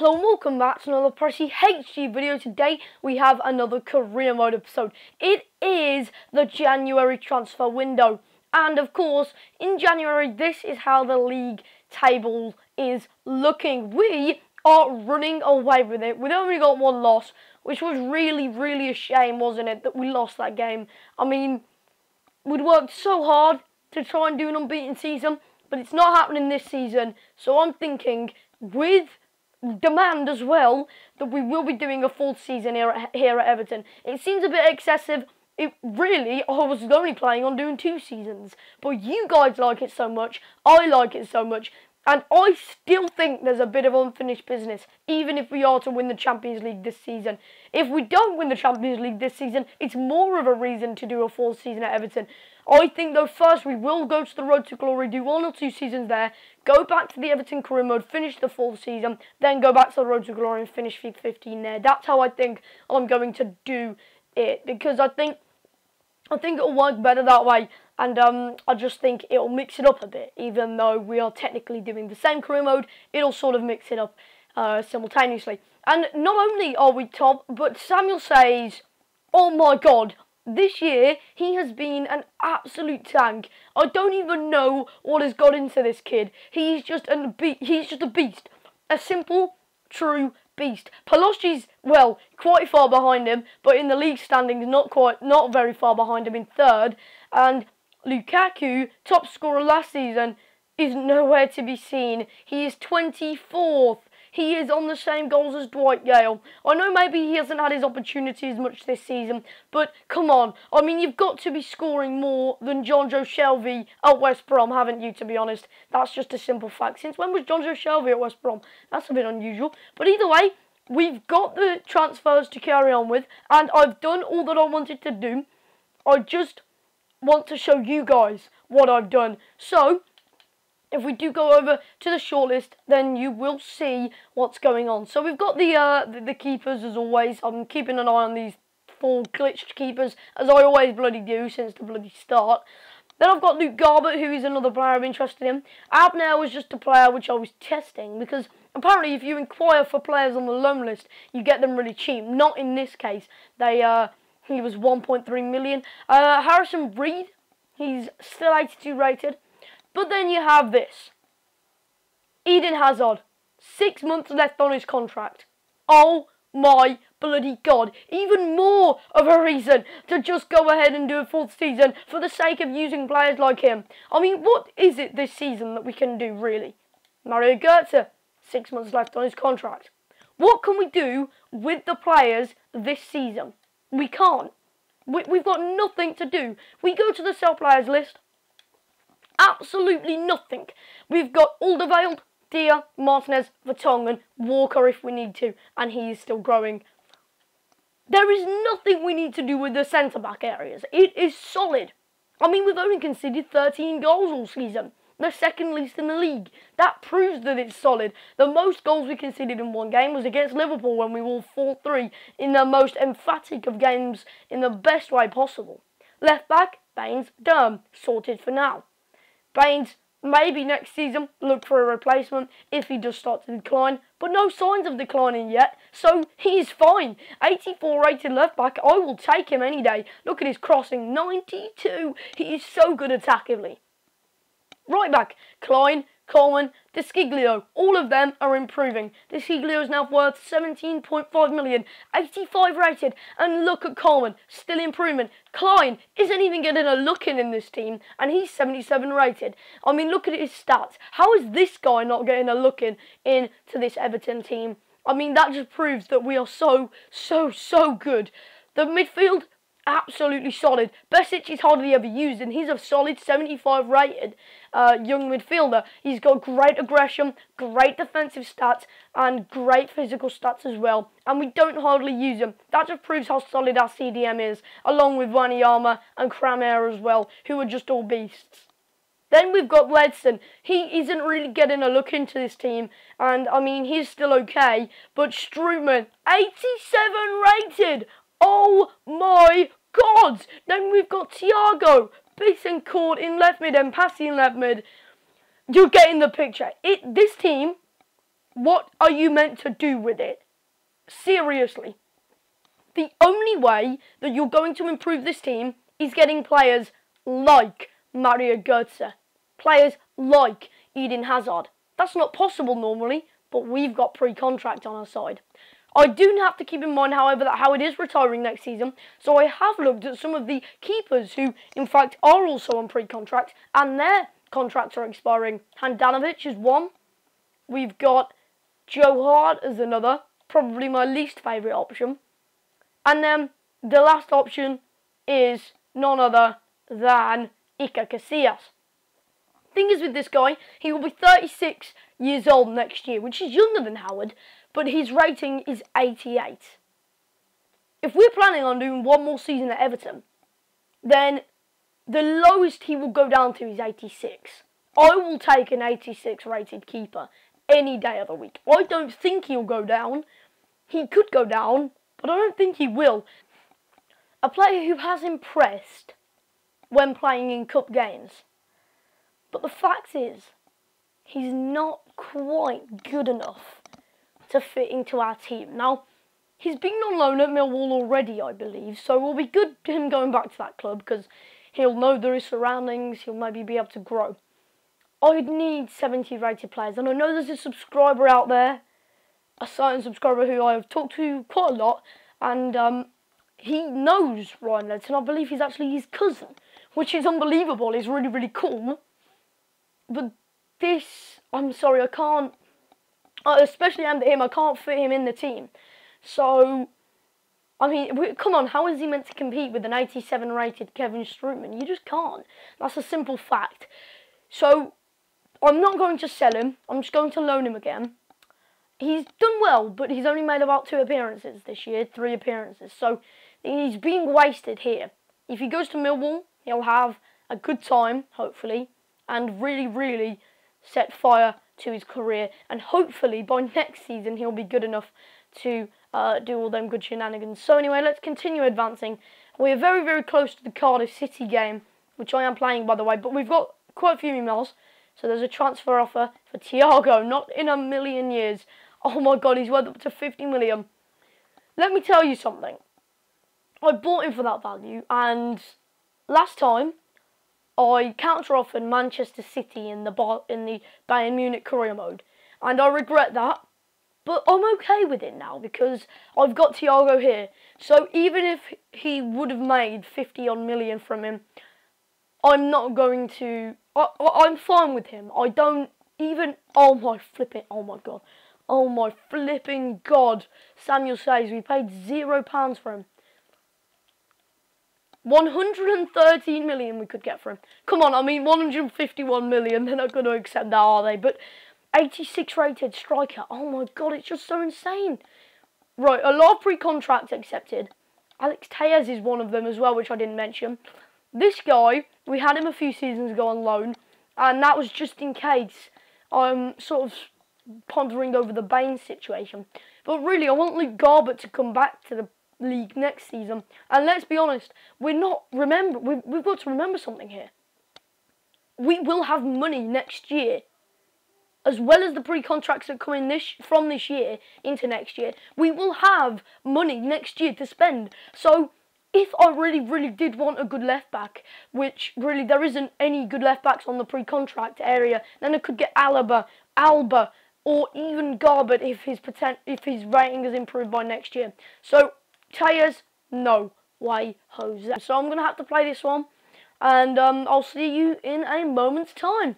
Hello and welcome back to another Pressy HG video. Today we have another career mode episode. It is the January transfer window. And of course, in January, this is how the league table is looking. We are running away with it. We've only got one loss, which was really a shame, wasn't it, that we lost that game. I mean, we'd worked so hard to try and do an unbeaten season, but it's not happening this season. So I'm thinking, with demand as well, that we will be doing a full season here at Everton. It seems a bit excessive. I was only planning on doing 2 seasons, but you guys like it so much, I like it so much, and I still think there's a bit of unfinished business, even if we are to win the Champions League this season. If we don't win the Champions League this season, it's more of a reason to do a full season at Everton. I think, though, first we will go to the Road to Glory, do 1 or 2 seasons there, go back to the Everton career mode, finish the full season, then go back to the Road to Glory and finish FIFA 15 there. That's how I think I'm going to do it, because I think it'll work better that way, and I just think it'll mix it up a bit. Even though we are technically doing the same career mode, it'll sort of mix it up simultaneously. And not only are we top, but Samuel says, oh my god, this year he has been an absolute tank. I don't even know what has got into this kid. He's just a beast. A simple, true beast. Paloschi's, well, quite far behind him, but in the league standings, not very far behind him in 3rd. And Lukaku, top scorer last season, is nowhere to be seen. He is 24th. He is on the same goals as Dwight Gale. I know maybe he hasn't had his opportunities much this season, but come on. I mean, you've got to be scoring more than Jonjo Shelvey at West Brom, haven't you, to be honest? That's just a simple fact. Since when was Jonjo Shelvey at West Brom? That's a bit unusual. But either way, we've got the transfers to carry on with, and I've done all that I wanted to do. I just want to show you guys what I've done. So, if we do go over to the shortlist, then you will see what's going on. So we've got the keepers, as always. I'm keeping an eye on these 4 glitched keepers, as I always bloody do since the bloody start. Then I've got Luke Garbett, who is another player I'm interested in. Abner was just a player which I was testing, because apparently if you inquire for players on the loan list, you get them really cheap. Not in this case. He was 1.3 million. Harrison Reed, he's still 82 rated. But then you have this. Eden Hazard. 6 months left on his contract. Oh my bloody god. Even more of a reason to just go ahead and do a full season for the sake of using players like him. I mean, what is it this season that we can do, really? Mario Götze. 6 months left on his contract. What can we do with the players this season? We can't. We've got nothing to do. We go to the sell players list. Absolutely nothing. We've got Alderweireld, Dia, Martinez, Vertonghen, Walker if we need to, and he is still growing. There is nothing we need to do with the centre-back areas. It is solid. I mean, we've only conceded 13 goals all season. The second least in the league. That proves that it's solid. The most goals we conceded in one game was against Liverpool when we won 4-3 in the most emphatic of games in the best way possible. Left back, Baines, Durham, sorted for now. Baines, maybe next season, look for a replacement if he does start to decline, but no signs of declining yet, so he's fine. 84 rated left back, I will take him any day. Look at his crossing, 92. He is so good attackingly. Right back, Klein, Coleman, De Sciglio, all of them are improving. De Sciglio is now worth 17.5 million, 85 rated, and look at Coleman, still improvement. Klein isn't even getting a look in this team, and he's 77 rated. I mean, look at his stats. How is this guy not getting a look into this Everton team? I mean, that just proves that we are so good. The midfield, absolutely solid. Besic is hardly ever used, and he's a solid 75 rated young midfielder. He's got great aggression, great defensive stats, and great physical stats as well. And we don't hardly use him. That just proves how solid our CDM is, along with Wanyama and Kramer as well, who are just all beasts. Then we've got Ledson. He isn't really getting a look into this team, and I mean, he's still okay. But Strootman, 87 rated. Oh my god! Then we've got Thiago, Bittencourt in left mid and Passy in left mid. You're getting the picture. This team What are you meant to do with it? Seriously. The only way that you're going to improve this team is getting players like Mario Götze. Players like Eden Hazard. That's not possible normally, but we've got pre-contract on our side. I do have to keep in mind, however, that Howard is retiring next season, so I have looked at some of the keepers who, in fact, are also on pre-contract, and their contracts are expiring. Handanovic is one. We've got Joe Hart as another, probably my least favourite option. And then the last option is none other than Iker Casillas. Thing is with this guy, he will be 36 years old next year, which is younger than Howard, but his rating is 88. If we're planning on doing one more season at Everton, then the lowest he will go down to is 86. I will take an 86 rated keeper any day of the week. I don't think he'll go down. He could go down, but I don't think he will. A player who has impressed when playing in cup games. But the fact is, he's not quite good enough to fit into our team. Now, he's been on loan at Millwall already, I believe, so it will be good him going back to that club because he'll know there is surroundings, he'll maybe be able to grow. I'd need 70 rated players, and I know there's a subscriber out there, a certain subscriber who I have talked to quite a lot, and he knows Ryan Ledson. I believe he's actually his cousin, which is unbelievable. It's really, really cool. But this, I'm sorry, I can't, especially under him, I can't fit him in the team. So, I mean, come on, how is he meant to compete with an 87 rated Kevin Strootman? You just can't. That's a simple fact. So, I'm not going to sell him. I'm just going to loan him again. He's done well, but he's only made about 2 appearances this year, 3 appearances. So, he's being wasted here. If he goes to Millwall, he'll have a good time, hopefully, and really, really set fire to his career. And hopefully, by next season, he'll be good enough to do all them good shenanigans. So anyway, let's continue advancing. We're very, very close to the Cardiff City game, which I am playing, by the way. But we've got quite a few emails. So there's a transfer offer for Thiago, not in a million years. Oh my God, he's worth up to 50 million. Let me tell you something. I bought him for that value, and last time I counter-offered Manchester City in the Bayern Munich career mode, and I regret that. But I'm okay with it now because I've got Thiago here. So even if he would have made 50 odd million from him, I'm not going to. I'm fine with him. I don't even. Oh my God. Oh my flipping God. Samuel says we paid £0 for him. 113 million we could get for him. Come on, I mean 151 million. They're not going to accept that, are they? But 86 rated striker. Oh my God, it's just so insane. Right, a lot of pre-contracts accepted. Alex Tellez is one of them as well, which I didn't mention. This guy, we had him a few seasons ago on loan, and that was just in case. I'm sort of pondering over the Baines situation. But really, I want Luke Garbett to come back to the league next season. And let's be honest, we've got to remember something here. We will have money next year. As well as the pre-contracts that come in from this year into next year, we will have money next year to spend. So, if I really, really did want a good left-back, which really there isn't any good left-backs on the pre-contract area, then I could get Alba, or even Garbett if his rating is improved by next year. So, Tellez, no way, Jose. So I'm going to have to play this one, and I'll see you in a moment's time.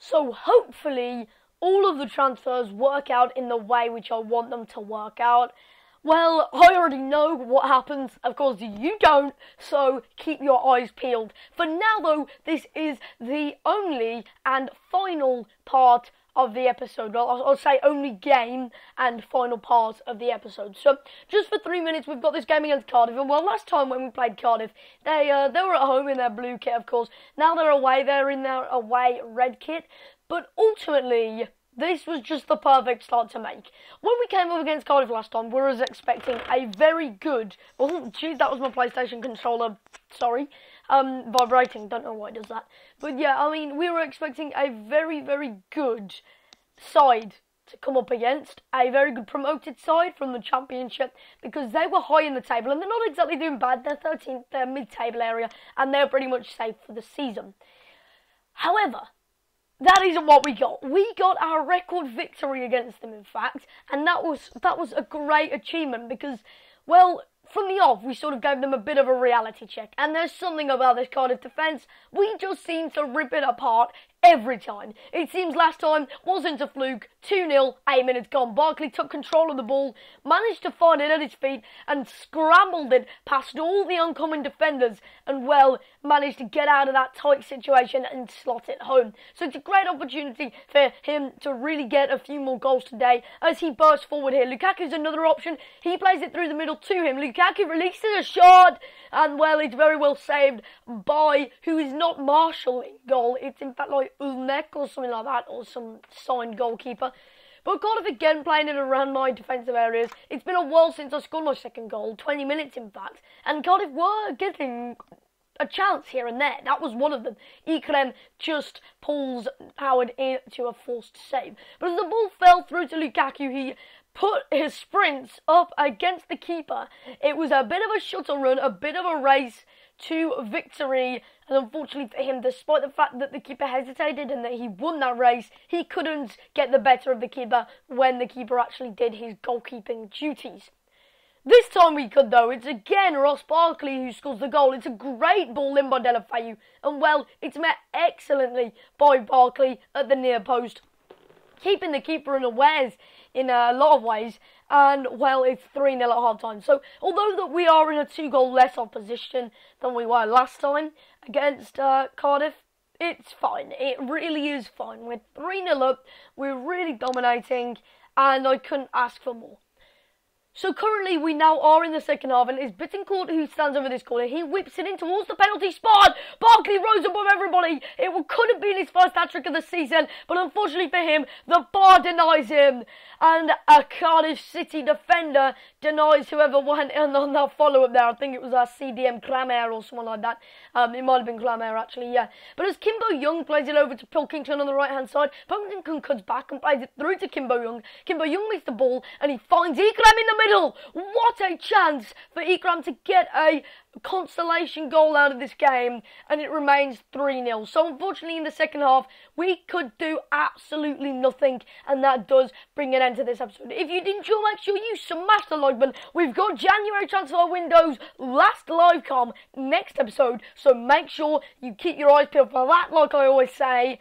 So hopefully all of the transfers work out in the way which I want them to work out. Well, I already know what happens. Of course, you don't, so keep your eyes peeled. For now, though, this is the only and final part of the episode. I'll say only game and final part of the episode. So, just for 3 minutes, we've got this game against Cardiff. And well, last time when we played Cardiff, they were at home in their blue kit, of course. Now they're away. They're in their away red kit. But ultimately, this was just the perfect start to make. When we came up against Cardiff last time, we were expecting a very good... Oh, geez, that was my PlayStation controller. Sorry. Vibrating. Don't know why it does that. But yeah, I mean, we were expecting a very, very good side to come up against a very good promoted side from the Championship, because they were high in the table and they're not exactly doing bad. They're 13th, they're mid-table area, and they're pretty much safe for the season. However, that isn't what we got. We got our record victory against them, in fact, and that was a great achievement because, well, from the off, we sort of gave them a bit of a reality check. And there's something about this Cardiff defence. We just seem to rip it apart every time. It seems last time wasn't a fluke. 2-0, 8 minutes gone. Barkley took control of the ball, managed to find it at his feet, and scrambled it past all the oncoming defenders, and, well, managed to get out of that tight situation and slot it home. So it's a great opportunity for him to really get a few more goals today as he bursts forward here. Lukaku's another option. He plays it through the middle to him. Lukaku releases a shot, and, well, it's very well saved by who is not marshalling goal. It's in fact like Ulnek or something like that, or some signed goalkeeper. But Cardiff again playing in around my defensive areas. It's been a while since I scored my second goal, 20 minutes in fact, and Cardiff were getting a chance here and there. That was one of them. Ekrem just pulls Howard into a forced save. But as the ball fell through to Lukaku, he put his sprints up against the keeper. It was a bit of a shuttle run, a bit of a race to victory, and unfortunately for him, despite the fact that the keeper hesitated and that he won that race, he couldn't get the better of the keeper when the keeper actually did his goalkeeping duties. This time we could, though. It's again Ross Barkley who scores the goal. It's a great ball in by Deulofeu, and, well, it's met excellently by Barkley at the near post, keeping the keeper unawares in a lot of ways, and, well, it's 3-0 at half-time. So, although that we are in a 2-goal less opposition than we were last time against Cardiff, it's fine. It really is fine. We're 3-0 up, we're really dominating, and I couldn't ask for more. So currently we now are in the second half, and it's Bittencourt who stands over this corner. He whips it in towards the penalty spot. Barkley rose above everybody. It could have been his first hat-trick of the season, but unfortunately for him, the bar denies him. And a Cardiff City defender denies whoever went in on that follow-up there. I think it was our CDM Kramer or someone like that. It might have been Kramer, actually, yeah. But as Kimbo Young plays it over to Pilkington on the right-hand side, Pilkington comes back and plays it through to Kimbo Young. Kimbo Young meets the ball, and he finds Ekrem in the middle. What a chance for Ekrem to get a consolation goal out of this game, and it remains 3-0. So unfortunately in the second half we could do absolutely nothing, and that does bring an end to this episode. If you did enjoy, make sure you smash the like button. We've got January transfer windows last live com next episode, so make sure you keep your eyes peeled for that. Like I always say,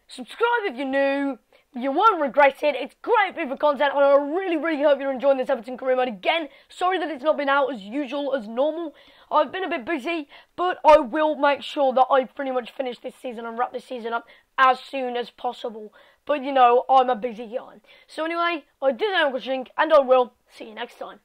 subscribe if you're new. You won't regret it. It's great FIFA content, and I really hope you're enjoying this Everton career mode. Again, sorry that it's not been out as usual, as normal. I've been a bit busy, but I will make sure that I pretty much finish this season and wrap this season up as soon as possible. But, you know, I'm a busy guy. So anyway, I did that watching, and I will see you next time.